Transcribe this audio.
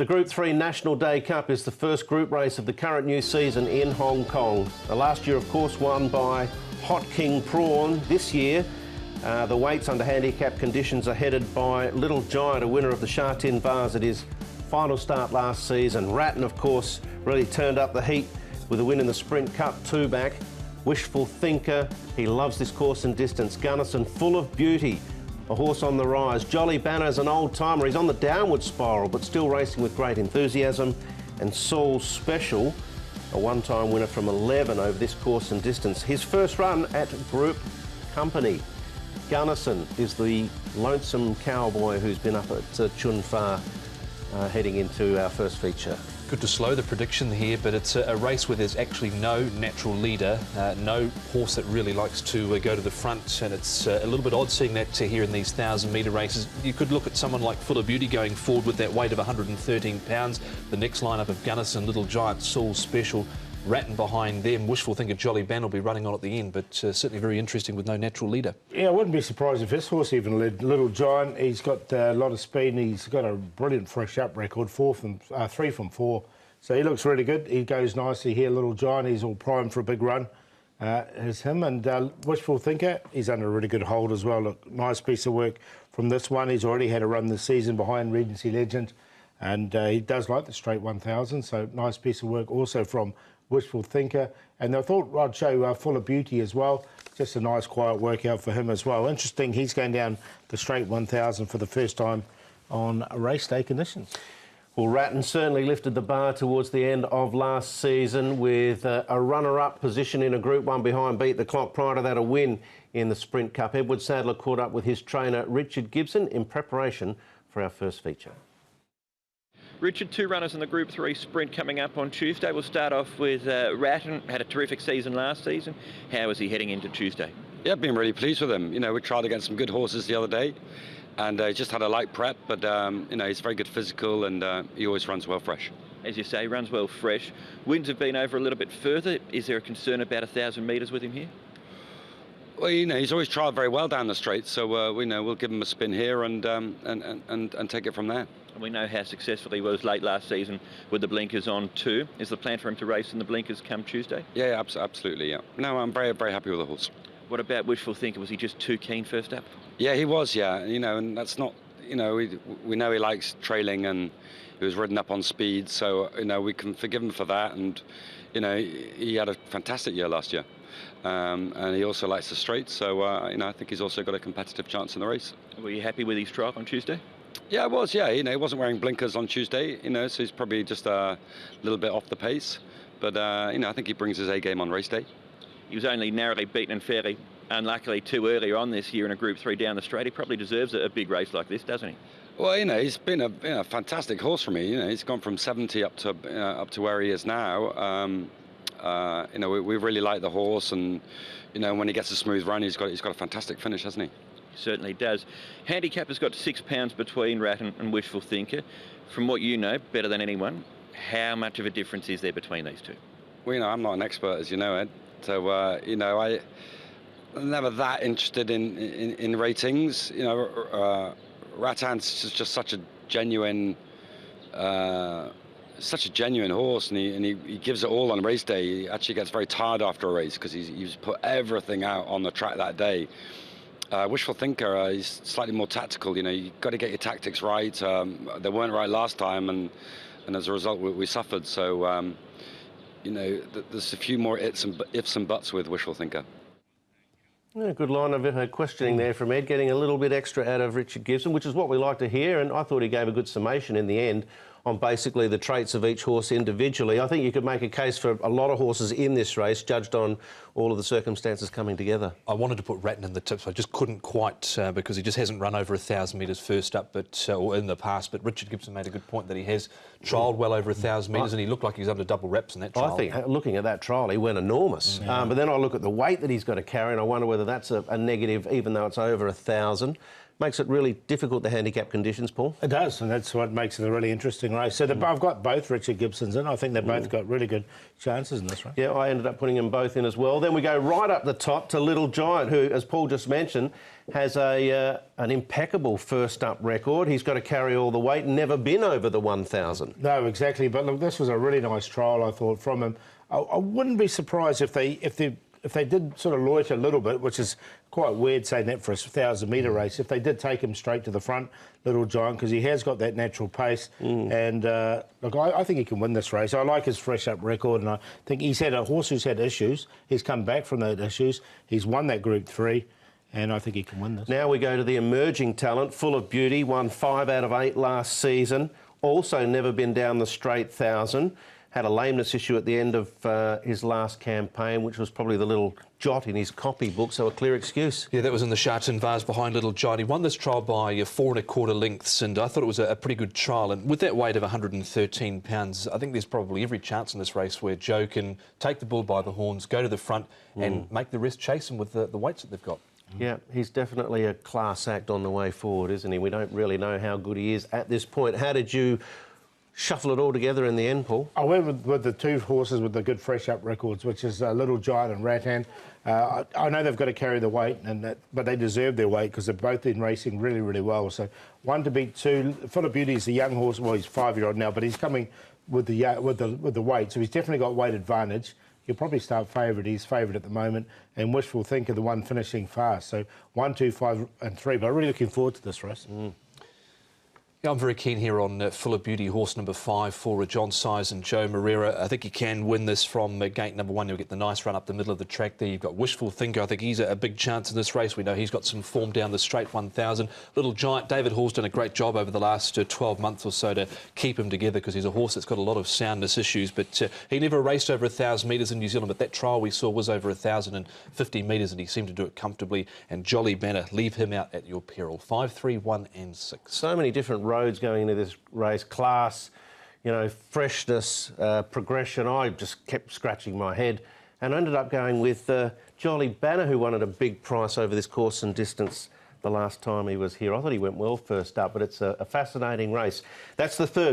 The Group 3 National Day Cup is the first group race of the current new season in Hong Kong. The last year, of course, won by Hot King Prawn. This year, the weights under handicap conditions are headed by Little Giant, a winner of the Sha Tin bars at his final start last season. Ratton, of course, really turned up the heat with a win in the Sprint Cup 2-back. Wishful Thinker, he loves this course and distance. Gunnison, Full of Beauty, a horse on the rise. Jolly Banner's an old-timer. He's on the downward spiral, but still racing with great enthusiasm. And Saul's Special, a one-time winner from 11 over this course and distance. His first run at Group Company. Gunnison is the lonesome cowboy who's been up at Chun Fa heading into our first feature. Good to slow the prediction here, but it's a race where there's actually no natural leader, no horse that really likes to go to the front, and it's a little bit odd seeing that here in these 1,000-metre races. You could look at someone like Full of Beauty going forward with that weight of 113 pounds. The next lineup of Gunnison, Little Giant, Saul's Special, Ratton behind them. Wishful Thinker, Jolly Ban will be running on at the end, but certainly very interesting with no natural leader. Yeah, I wouldn't be surprised if this horse even led. Little Giant, he's got a lot of speed and he's got a brilliant fresh up record, 3 from 4. So he looks really good. He goes nicely here, Little Giant. He's all primed for a big run. It's him. And Wishful Thinker, he's under a really good hold as well. Look, nice piece of work from this one. He's already had a run this season behind Regency Legend. And he does like the straight 1,000. So nice piece of work also from Wishful Thinker. And I thought I'd show Full of Beauty as well. Just a nice quiet workout for him as well. Interesting, he's going down the straight 1,000 for the first time on race day conditions. Well, Ratton certainly lifted the bar towards the end of last season with a runner-up position in a Group 1 behind Beat the Clock. Prior to that, a win in the Sprint Cup. Edward Sadler caught up with his trainer, Richard Gibson, in preparation for our first feature. Richard, 2 runners in the Group 3 Sprint coming up on Tuesday. We'll start off with Ratton. Had a terrific season last season. How is he heading into Tuesday? Yeah, I've been really pleased with him. You know, we tried against some good horses the other day, and he just had a light prep, but you know, he's very good physical, and he always runs well fresh. As you say, runs well fresh. Winds have been over a little bit further. Is there a concern about 1,000 metres with him here? Well, you know, he's always trialled very well down the straight, so we know we'll give him a spin here and take it from there. And we know how successful he was late last season with the blinkers on too. Is the plan for him to race in the blinkers come Tuesday? Yeah, absolutely, yeah. No, I'm very, very happy with the horse. What about Wishful Thinker? Was he just too keen first up? Yeah, he was, yeah. You know, and that's not, you know, we know he likes trailing, and he was ridden up on speed, so, you know, we can forgive him for that. And, you know, he had a fantastic year last year. And he also likes the straight, so, you know, I think he's also got a competitive chance in the race. Were you happy with his trial on Tuesday? Yeah, I was, yeah. You know, he wasn't wearing blinkers on Tuesday, you know, so he's probably just a little bit off the pace. But, you know, I think he brings his A game on race day. He was only narrowly beaten and fairly unluckily too early on this year in a Group 3 down the straight. He probably deserves a big race like this, doesn't he? Well, you know, he's been a fantastic horse for me. You know, he's gone from 70 up to where he is now. You know, we really like the horse, and you know, when he gets a smooth run, he's got a fantastic finish, hasn't he? Certainly does. Handicap has got 6 pounds between Ratton and Wishful Thinker. From what you know, better than anyone, how much of a difference is there between these two? Well, you know, I'm not an expert, as you know, Ed. So, you know, I'm never that interested in ratings. You know, Rattan's just such a genuine horse, and he gives it all on race day. He actually gets very tired after a race because he's put everything out on the track that day. Wishful Thinker, he's slightly more tactical. You know, you've got to get your tactics right. They weren't right last time, and as a result, we suffered. So, you know, there's a few more ifs and buts with Wishful Thinker. Yeah, good line of questioning there from Ed, getting a little bit extra out of Richard Gibson, which is what we like to hear, and I thought he gave a good summation in the end on basically the traits of each horse individually. I think you could make a case for a lot of horses in this race, judged on all of the circumstances coming together. I wanted to put Ratton in the tips, I just couldn't quite because he just hasn't run over 1,000 metres first up, or in the past. But Richard Gibson made a good point that he has trialled well over 1,000 metres, and he looked like he was under double reps in that trial. I think, looking at that trial, he went enormous. But then I look at the weight that he's got to carry, and I wonder whether that's a negative, even though it's over 1,000. makes it really difficult, the handicap conditions, Paul. It does, and that's what makes it a really interesting race. So I've got both Richard Gibsons in. I think they've both got really good chances in this race. Yeah, I ended up putting them both in as well. Then we go right up the top to Little Giant, who, as Paul just mentioned, has an impeccable first-up record. He's got to carry all the weight, never been over the 1,000. No, exactly. But look, this was a really nice trial, I thought, from him. I wouldn't be surprised if they did sort of loiter a little bit, which is quite weird saying that for a 1,000-metre race. If they did take him straight to the front, Little Giant, because he has got that natural pace. And look, I think he can win this race. I like his fresh-up record, and I think he's had a horse who's had issues. He's come back from those issues. He's won that Group 3. And I think he can win this. Now we go to the emerging talent, Full of Beauty, won 5 out of 8 last season. Also never been down the straight 1,000. Had a lameness issue at the end of his last campaign, which was probably the little jot in his copybook, so a clear excuse. Yeah, that was in the Sha Tin vase behind Little Giant. He won this trial by 4 1/4 lengths, and I thought it was a pretty good trial. And with that weight of 113 pounds, I think there's probably every chance in this race where Joe can take the bull by the horns, go to the front, and make the rest chase him with the weights that they've got. Yeah, he's definitely a class act on the way forward, isn't he? We don't really know how good he is at this point. How did you shuffle it all together in the end, Paul? I went with the two horses with the good fresh-up records, which is Little Giant and Rattan. I know they've got to carry the weight, but they deserve their weight because they've both been racing really, really well. So 1 to beat 2. Full of Beauty is a young horse. Well, he's 5-year-old now, but he's coming with the weight, so he's definitely got weight advantage. He'll probably start favourite. He's favourite at the moment. And Wishful Thinker, the one finishing fast. So 1, 2, 5 and 3. But I'm really looking forward to this race. Yeah, I'm very keen here on Full of Beauty, horse number 5 for John Size and Joe Moreira. I think he can win this from gate number 1. He'll get the nice run up the middle of the track there. You've got Wishful Thinker. I think he's a big chance in this race. We know he's got some form down the straight 1,000. Little Giant, David Hall's done a great job over the last 12 months or so to keep him together because he's a horse that's got a lot of soundness issues. But he never raced over 1,000 metres in New Zealand. But that trial we saw was over 1,050 metres and he seemed to do it comfortably. And Jolly Banner, leave him out at your peril. 5, 3, 1 and 6. So many different roads going into this race. Class, you know, freshness, progression. I just kept scratching my head and ended up going with Jolly Banner, who won at a big price over this course and distance the last time he was here. I thought he went well first up, but it's a fascinating race. That's the third.